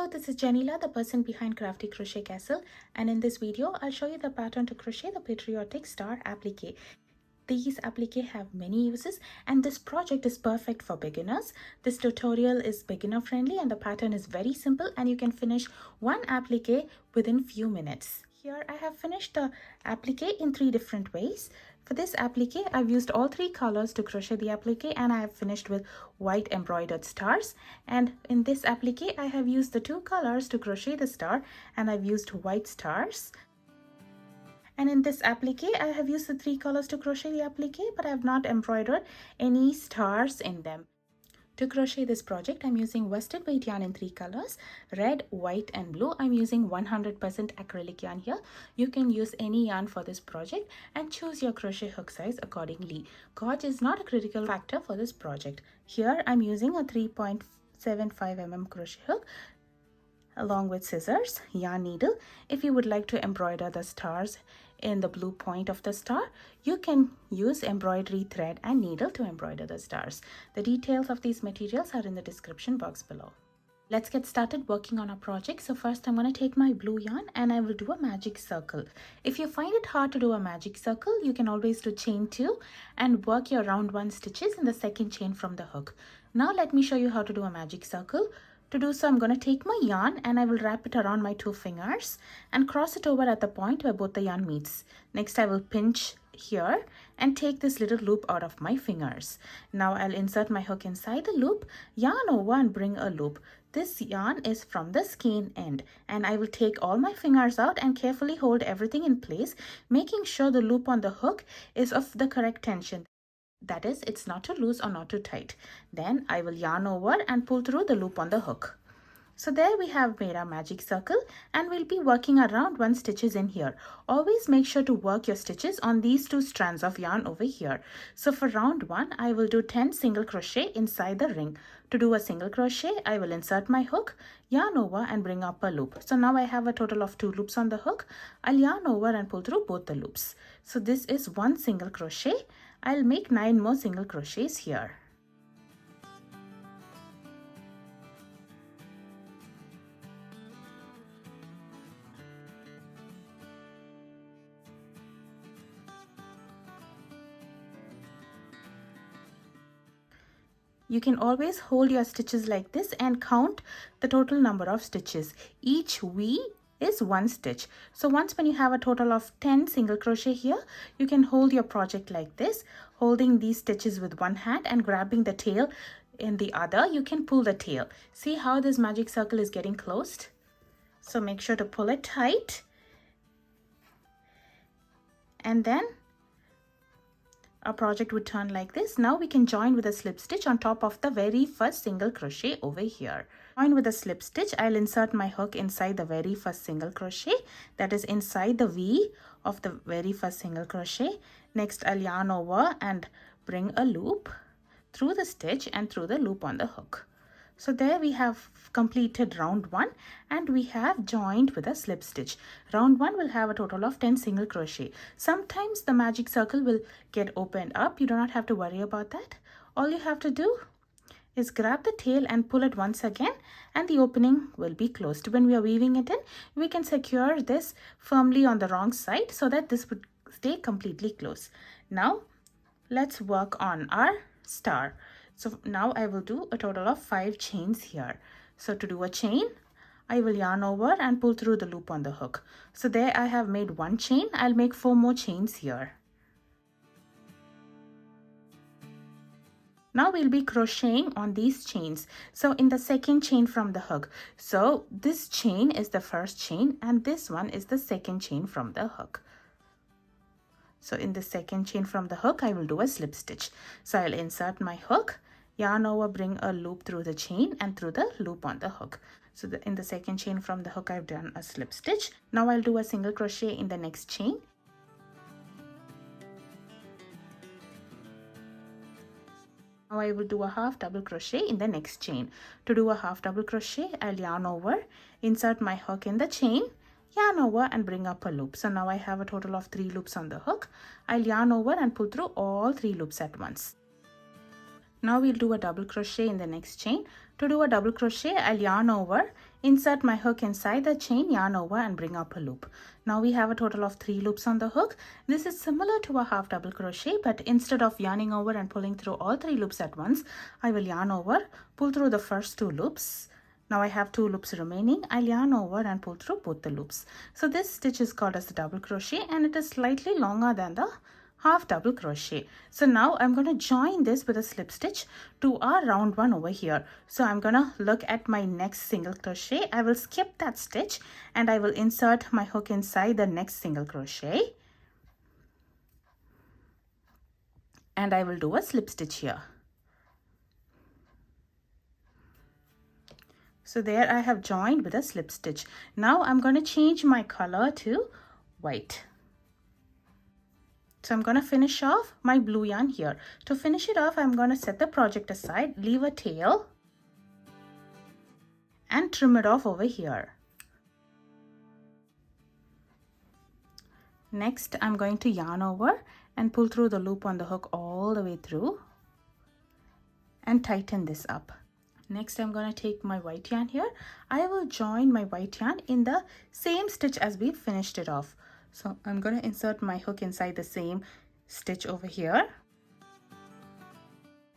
Hello, this is Janila, the person behind Crafty Crochet Castle, and in this video, I'll show you the pattern to crochet the Patriotic Star Applique. These applique have many uses and this project is perfect for beginners. This tutorial is beginner friendly and the pattern is very simple and you can finish one applique within few minutes. Here I have finished the applique in 3 different ways. For this applique, I've used all 3 colors to crochet the applique and I have finished with white embroidered stars. And in this applique, I have used the 2 colors to crochet the star and I've used white stars. And in this applique, I have used the 3 colors to crochet the applique, but I have not embroidered any stars in them. To crochet this project, I'm using worsted weight yarn in 3 colors, red, white and blue. I'm using 100% acrylic yarn here. You can use any yarn for this project and choose your crochet hook size accordingly. Gauge is not a critical factor for this project. Here I'm using a 3.75 mm crochet hook along with scissors, yarn needle. If you would like to embroider the stars in the blue point of the star, you can use embroidery thread and needle to embroider the stars. The details of these materials are in the description box below. Let's get started working on our project. So first I'm going to take my blue yarn and I will do a magic circle. If you find it hard to do a magic circle, you can always do chain 2 and work your round 1 stitches in the second chain from the hook. Now let me show you how to do a magic circle. To do so, I'm going to take my yarn and I will wrap it around my 2 fingers and cross it over at the point where both the yarn meets. Next, I will pinch here and take this little loop out of my fingers. Now I'll insert my hook inside the loop, yarn over and bring a loop. This yarn is from the skein end and I will take all my fingers out and carefully hold everything in place, making sure the loop on the hook is of the correct tension. That is, it's not too loose or not too tight. Then I will yarn over and pull through the loop on the hook. So there we have made our magic circle and we'll be working around 1 stitches in here. Always make sure to work your stitches on these 2 strands of yarn over here. So for round 1, I will do 10 single crochet inside the ring. To do a single crochet, I will insert my hook, yarn over and bring up a loop. So now I have a total of 2 loops on the hook. I'll yarn over and pull through both the loops. So this is 1 single crochet. I'll make 9 more single crochets here. You can always hold your stitches like this and count the total number of stitches. Each V is 1 stitch. So once when you have a total of 10 single crochet here, you can hold your project like this, holding these stitches with one hand and grabbing the tail in the other. You can pull the tail. See how this magic circle is getting closed? So make sure to pull it tight. And then our project would turn like this. Now we can join with a slip stitch on top of the very first single crochet over here. Join with a slip stitch. I'll insert my hook inside the very first single crochet, that is inside the V of the very first single crochet. Next I'll yarn over and bring a loop through the stitch and through the loop on the hook. So there we have completed round 1 and we have joined with a slip stitch. Round 1 will have a total of 10 single crochet. Sometimes the magic circle will get opened up. You do not have to worry about that. All you have to do is grab the tail and pull it once again and the opening will be closed. When we are weaving it in, we can secure this firmly on the wrong side so that this would stay completely closed. Now let's work on our star. So now I will do a total of 5 chains here. So to do a chain, I will yarn over and pull through the loop on the hook. So there I have made 1 chain. I'll make 4 more chains here. Now we'll be crocheting on these chains. So in the second chain from the hook. So this chain is the first chain and this one is the second chain from the hook. So in the second chain from the hook, I will do a slip stitch. So I'll insert my hook, yarn over, bring a loop through the chain and through the loop on the hook. So in the second chain from the hook, I've done a slip stitch. Now I'll do a single crochet in the next chain. Now I will do a half double crochet in the next chain. To do a half double crochet, I'll yarn over, insert my hook in the chain, yarn over and bring up a loop. So now I have a total of 3 loops on the hook. I'll yarn over and pull through all 3 loops at once. Now we'll do a double crochet in the next chain. To do a double crochet, I'll yarn over, insert my hook inside the chain, yarn over and bring up a loop. Now we have a total of 3 loops on the hook. This is similar to a half double crochet, but instead of yarning over and pulling through all 3 loops at once, I will yarn over, pull through the first 2 loops. Now I have 2 loops remaining. I'll yarn over and pull through both the loops. So this stitch is called as the double crochet, and it is slightly longer than the half double crochet. So now I'm going to join this with a slip stitch to our round one over here. So I'm going to look at my next single crochet. I will skip that stitch and I will insert my hook inside the next single crochet, and I will do a slip stitch here. So there I have joined with a slip stitch. Now I'm going to change my color to white. So I'm going to finish off my blue yarn here. To finish it off, I'm going to set the project aside, leave a tail, and trim it off over here. Next, I'm going to yarn over and pull through the loop on the hook all the way through and tighten this up. Next, I'm going to take my white yarn here. I will join my white yarn in the same stitch as we finished it off. So I'm going to insert my hook inside the same stitch over here.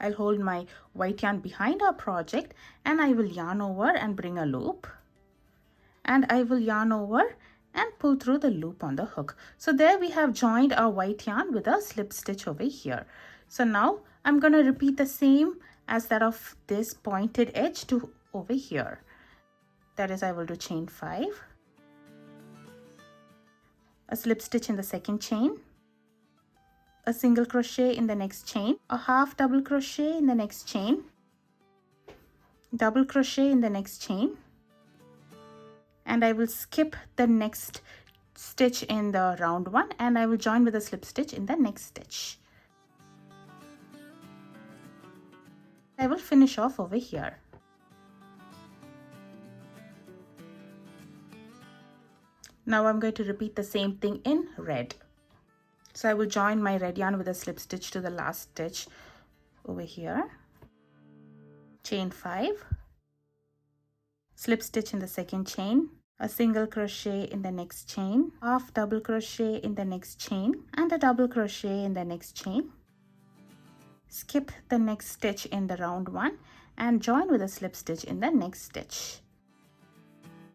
I'll hold my white yarn behind our project and I will yarn over and bring a loop. And I will yarn over and pull through the loop on the hook. So there we have joined our white yarn with a slip stitch over here. So now I'm going to repeat the same as that of this pointed edge to over here. That is, I will do chain 5. A slip stitch in the second chain, a single crochet in the next chain, a half double crochet in the next chain, double crochet in the next chain, and I will skip the next stitch in the round one and I will join with a slip stitch in the next stitch. I will finish off over here. Now I'm going to repeat the same thing in red. So I will join my red yarn with a slip stitch to the last stitch over here. Chain 5, slip stitch in the second chain, a single crochet in the next chain, half double crochet in the next chain, and a double crochet in the next chain. Skip the next stitch in the round one and join with a slip stitch in the next stitch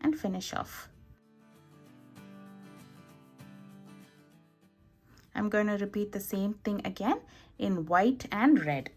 and finish off. I'm going to repeat the same thing again in white and red.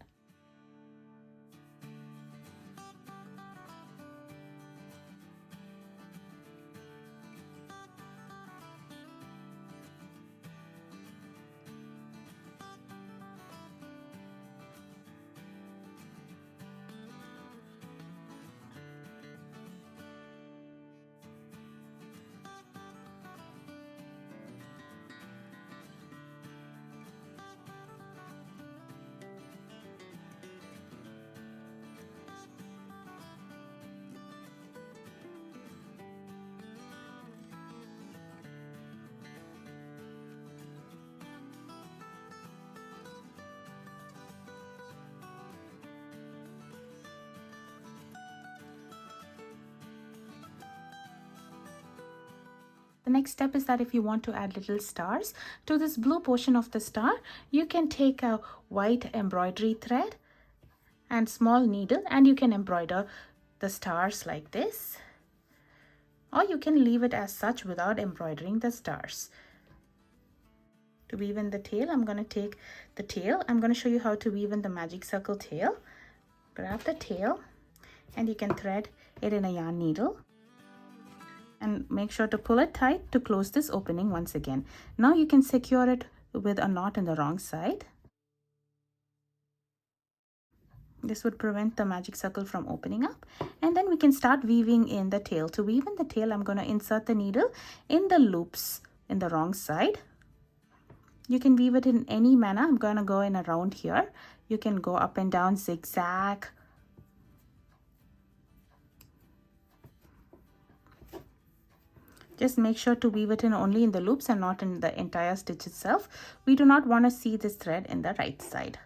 The next step is that if you want to add little stars to this blue portion of the star, you can take a white embroidery thread and small needle and you can embroider the stars like this. Or you can leave it as such without embroidering the stars. To weave in the tail, I'm going to take the tail. I'm going to show you how to weave in the magic circle tail. Grab the tail and you can thread it in a yarn needle. And make sure to pull it tight to close this opening once again. Now you can secure it with a knot in the wrong side. This would prevent the magic circle from opening up. And then we can start weaving in the tail. To weave in the tail, I'm going to insert the needle in the loops in the wrong side. You can weave it in any manner. I'm going to go in around here. You can go up and down, zigzag. Just make sure to weave it in only in the loops and not in the entire stitch itself. We do not want to see this thread in the right side.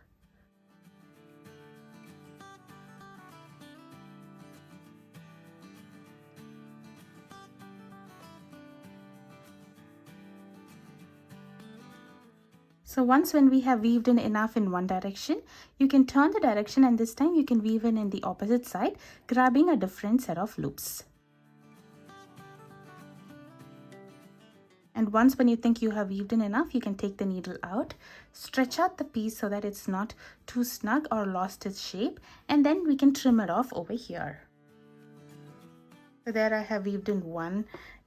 So once when we have weaved in enough in one direction, you can turn the direction, and this time you can weave in the opposite side, grabbing a different set of loops. And once when you think you have weaved in enough, you can take the needle out, stretch out the piece so that it's not too snug or lost its shape, and then we can trim it off over here. So there I have weaved in one,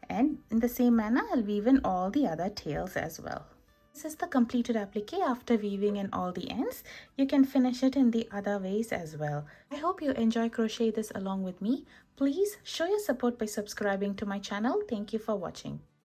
and in the same manner I'll weave in all the other tails as well. This is the completed applique after weaving in all the ends. You can finish it in the other ways as well. I hope you enjoy crochet this along with me. Please show your support by subscribing to my channel. Thank you for watching.